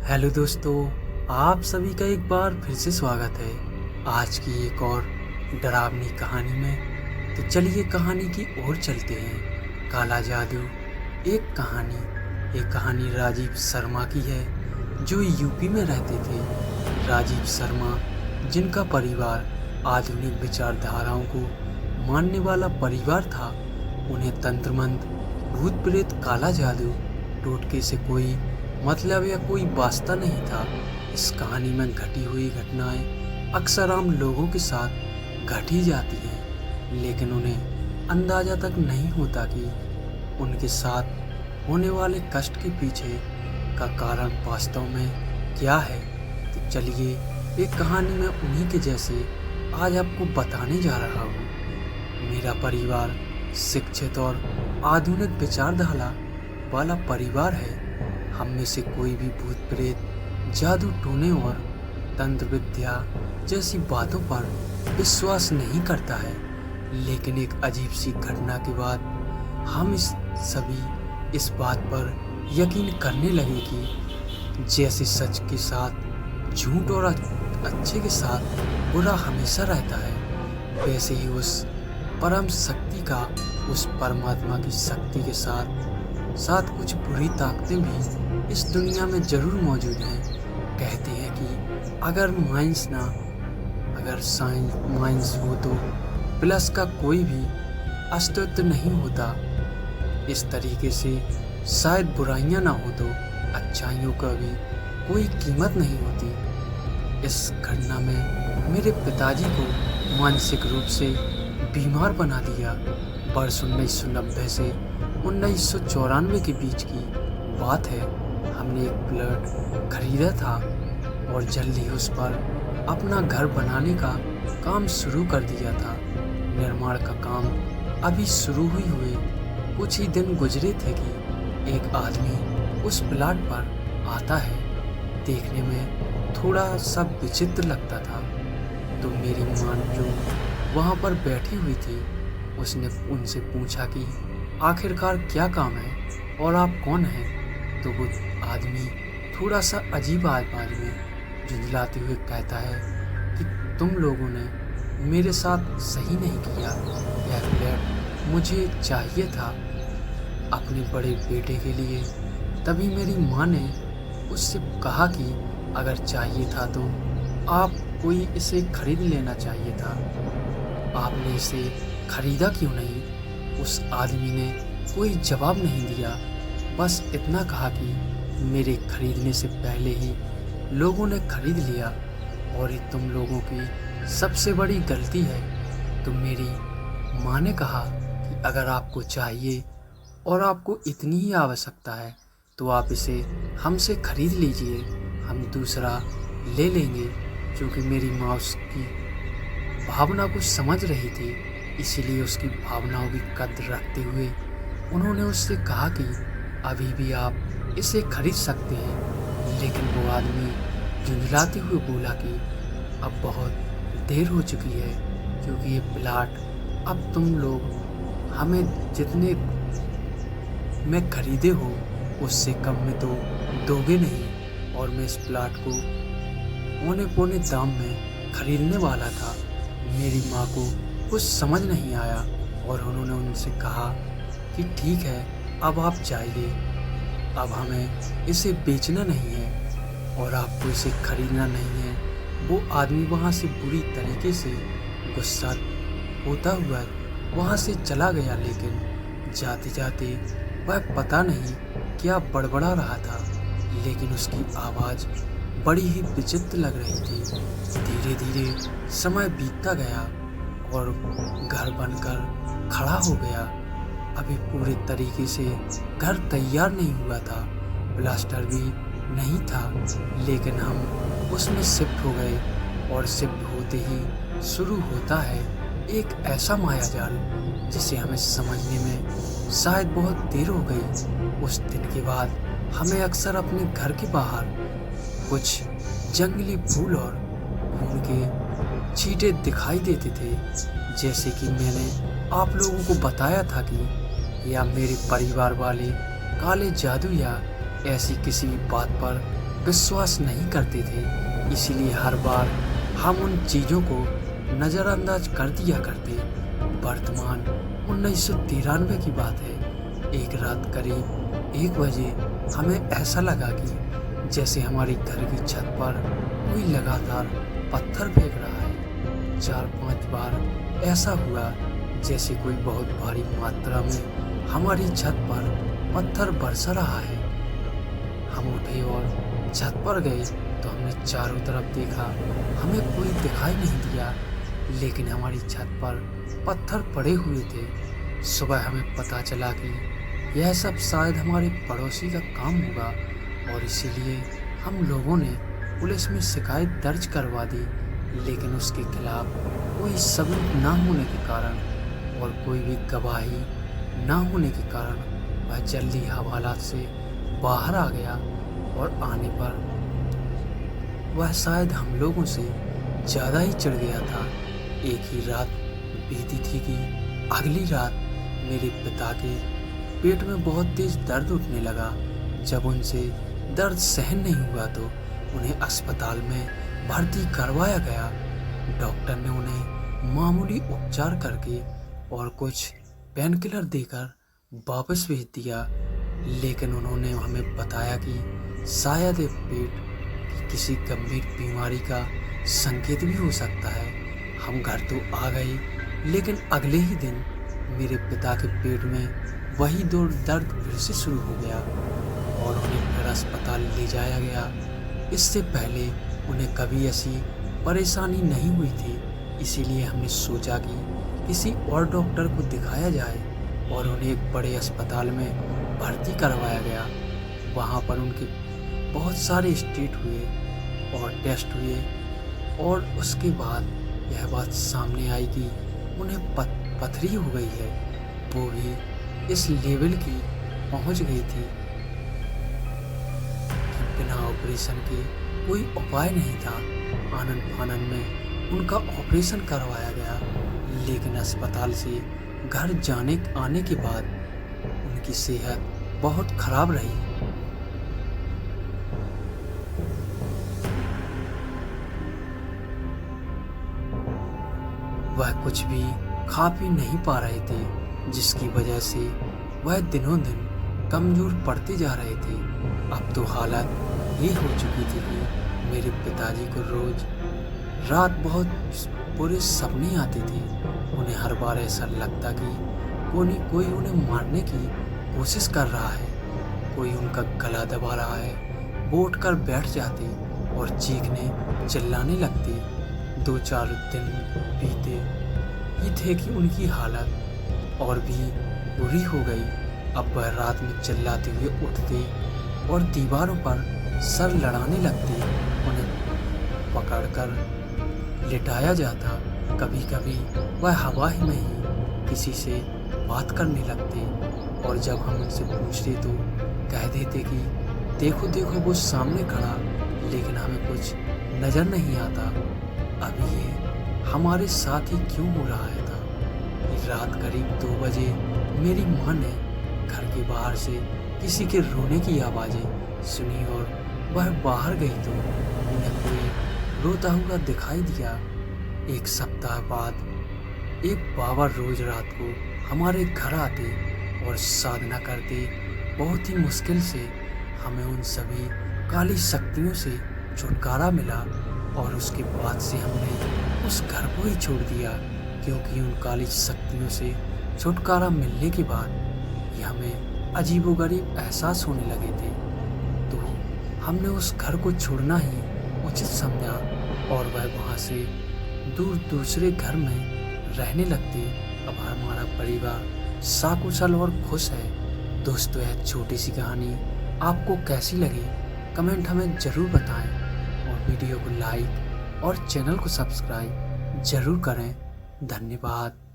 Hello दोस्तों, आप सभी का एक बार फिर से स्वागत है आज की एक और डरावनी कहानी में। तो चलिए कहानी की ओर चलते हैं। काला जादू एक कहानी राजीव शर्मा की है, जो यूपी में रहते थे। राजीव शर्मा, जिनका परिवार आधुनिक विचारधाराओं को मानने वाला परिवार था, उन्हें तंत्र मंत्र, भूत प्रेत, काला जादू, टोटके से कोई मतलब या कोई वास्ता नहीं था। इस कहानी में घटी हुई घटनाएं अक्सर आम लोगों के साथ घट ही जाती हैं, लेकिन उन्हें अंदाजा तक नहीं होता कि उनके साथ होने वाले कष्ट के पीछे का कारण वास्तव में क्या है। तो चलिए एक कहानी में उन्हीं के जैसे आज आपको बताने जा रहा हूँ। मेरा परिवार शिक्षित और आधुनिक विचारधारा वाला परिवार है। हम में से कोई भी भूत प्रेत, जादू टोने और तंत्र विद्या जैसी बातों पर विश्वास नहीं करता है, लेकिन एक अजीब सी घटना के बाद हम सभी इस बात पर यकीन करने लगे कि जैसे सच के साथ झूठ और अच्छे के साथ बुरा हमेशा रहता है, वैसे ही उस परम शक्ति का, उस परमात्मा की शक्ति के साथ साथ कुछ बुरी ताकतें भी इस दुनिया में जरूर मौजूद हैं। कहते हैं कि अगर साइंस हो तो प्लस का कोई भी अस्तित्व नहीं होता। इस तरीके से शायद बुराइयां ना हो तो अच्छाइयों का भी कोई कीमत नहीं होती। इस घटना में मेरे पिताजी को मानसिक रूप से बीमार बना दिया। वर्ष 1990 से 1994 के बीच की बात है। हमने एक प्लॉट खरीदा था और जल्दी उस पर अपना घर बनाने का काम शुरू कर दिया था। निर्माण का काम अभी शुरू हुए कुछ ही दिन गुजरे थे कि एक आदमी उस प्लॉट पर आता है। देखने में थोड़ा सा विचित्र लगता था, तो मेरी मां जो वहाँ पर बैठी हुई थी, उसने उनसे पूछा कि आखिरकार क्या काम है और आप कौन हैं। तो वो आदमी थोड़ा सा अजीब आवाज में झुंझलाते हुए कहता है कि तुम लोगों ने मेरे साथ सही नहीं किया। यह फ्लैट मुझे चाहिए था अपने बड़े बेटे के लिए। तभी मेरी माँ ने उससे कहा कि अगर चाहिए था तो आप कोई इसे खरीद लेना चाहिए था, आपने इसे खरीदा क्यों नहीं। उस आदमी ने कोई जवाब नहीं दिया, बस इतना कहा कि मेरे खरीदने से पहले ही लोगों ने खरीद लिया और ये तुम लोगों की सबसे बड़ी गलती है। तो मेरी माँ ने कहा कि अगर आपको चाहिए और आपको इतनी ही आवश्यकता है तो आप इसे हमसे खरीद लीजिए, हम दूसरा ले लेंगे। क्योंकि मेरी माँ उसकी भावना को समझ रही थी, इसीलिए उसकी भावनाओं की कद्र रखते हुए उन्होंने उससे कहा कि अभी भी आप इसे खरीद सकते हैं। लेकिन वो आदमी झुंझलाते हुए बोला कि अब बहुत देर हो चुकी है, क्योंकि ये प्लाट अब तुम लोग हमें जितने में खरीदे हो उससे कम में तो दोगे नहीं, और मैं इस प्लाट को औने पौने दाम में खरीदने वाला था। मेरी माँ को कुछ समझ नहीं आया और उन्होंने उनसे कहा कि ठीक है, अब आप जाइए, अब हमें इसे बेचना नहीं है और आपको इसे खरीदना नहीं है। वो आदमी वहाँ से बुरी तरीके से गुस्सा होता हुआ वहाँ से चला गया, लेकिन जाते जाते वह पता नहीं क्या बड़बड़ा रहा था, लेकिन उसकी आवाज़ बड़ी ही विचित्र लग रही थी। धीरे धीरे समय बीतता गया और घर बनकर खड़ा हो गया। अभी पूरे तरीके से घर तैयार नहीं हुआ था, प्लास्टर भी नहीं था, लेकिन हम उसमें शिफ्ट हो गए और शिफ्ट होते ही शुरू होता है एक ऐसा मायाजाल जिसे हमें समझने में शायद बहुत देर हो गई। उस दिन के बाद हमें अक्सर अपने घर के बाहर कुछ जंगली फूल और फूल के छींटे दिखाई देते थे। जैसे कि मैंने आप लोगों को बताया था कि या मेरे परिवार वाले काले जादू या ऐसी किसी बात पर विश्वास नहीं करते थे, इसीलिए हर बार हम उन चीज़ों को नज़रअंदाज कर दिया करते। वर्तमान 1993 की बात है। एक रात करीब 1 बजे हमें ऐसा लगा कि जैसे हमारी घर की छत पर कोई लगातार पत्थर फेंक रहा है। 4-5 बार ऐसा हुआ जैसे कोई बहुत भारी मात्रा में हमारी छत पर पत्थर बरसा रहा है। हम उठे और छत पर गए तो हमने चारों तरफ देखा, हमें कोई दिखाई नहीं दिया, लेकिन हमारी छत पर पत्थर पड़े हुए थे। सुबह हमें पता चला कि यह सब शायद हमारे पड़ोसी का काम होगा और इसीलिए हम लोगों ने पुलिस में शिकायत दर्ज करवा दी, लेकिन उसके खिलाफ कोई सबूत ना होने के कारण और कोई भी गवाही ना होने के कारण वह जल्दी हवालात से बाहर आ गया और आने पर वह शायद हम लोगों से ज़्यादा ही चिढ़ गया था। एक ही रात बीती थी कि अगली रात मेरे पिता के पेट में बहुत तेज दर्द उठने लगा। जब उनसे दर्द सहन नहीं हुआ तो उन्हें अस्पताल में भर्ती करवाया गया। डॉक्टर ने उन्हें मामूली उपचार करके और कुछ पेन किलर देकर वापस भेज दिया, लेकिन उन्होंने हमें बताया कि शायद ये पेट की किसी गंभीर बीमारी का संकेत भी हो सकता है। हम घर तो आ गए, लेकिन अगले ही दिन मेरे पिता के पेट में वही दर्द फिर से शुरू हो गया और उन्हें फिर अस्पताल ले जाया गया। इससे पहले उन्हें कभी ऐसी परेशानी नहीं हुई थी, इसीलिए हमने सोचा कि किसी और डॉक्टर को दिखाया जाए और उन्हें एक बड़े अस्पताल में भर्ती करवाया गया। वहाँ पर उनके बहुत सारे स्टेट हुए और टेस्ट हुए और उसके बाद यह बात सामने आई कि उन्हें पथरी हो गई है। वो भी इस लेवल की पहुँच गई थी कि बिना ऑपरेशन के कोई उपाय नहीं था। आनन फानन में उनका ऑपरेशन करवाया गया, लेकिन अस्पताल से घर आने के बाद उनकी सेहत बहुत खराब रही। वह कुछ भी खा पी नहीं पा रहे थे, जिसकी वजह से वह दिनों दिन कमज़ोर पड़ते जा रहे थे। अब तो हालत ये हो चुकी थी कि मेरे पिताजी को रोज़ रात बहुत बुरे सपने आते थे। उन्हें हर बार ऐसा लगता कि कोई उन्हें मारने की कोशिश कर रहा है, कोई उनका गला दबा रहा है। वो उठकर बैठ जाते और चीखने चिल्लाने लगते। 2-4 दिन बीते ही थे कि उनकी हालत और भी बुरी हो गई। अब वह रात में चिल्लाते हुए उठते और दीवारों पर सर लड़ाने लगते। उन्हें पकड़कर लिटाया जाता। कभी कभी वह हवा ही में ही किसी से बात करने लगते और जब हम उनसे पूछते तो कह देते कि देखो देखो वो सामने खड़ा, लेकिन हमें कुछ नज़र नहीं आता। अभी ये हमारे साथ ही क्यों हो रहा है था। रात करीब 2 बजे मेरी माँ ने घर के बाहर से किसी के रोने की आवाज़ें सुनी और वह बाहर गई तो उन्हें कोई रोता हुआ दिखाई दिया। 1 सप्ताह बाद एक बाबा रोज रात को हमारे घर आते और साधना करते। बहुत ही मुश्किल से हमें उन सभी काली शक्तियों से छुटकारा मिला और उसके बाद से हमने उस घर को ही छोड़ दिया, क्योंकि उन काली शक्तियों से छुटकारा मिलने के बाद ही हमें अजीबोगरीब एहसास होने लगे थे। तो हमने उस घर को छोड़ना ही उचित समझा और वह वहाँ से दूर दूसरे घर में रहने लगते। अब हमारा परिवार सकुशल और खुश है। दोस्तों, यह छोटी सी कहानी आपको कैसी लगी कमेंट हमें ज़रूर बताएं और वीडियो को लाइक और चैनल को सब्सक्राइब ज़रूर करें। धन्यवाद।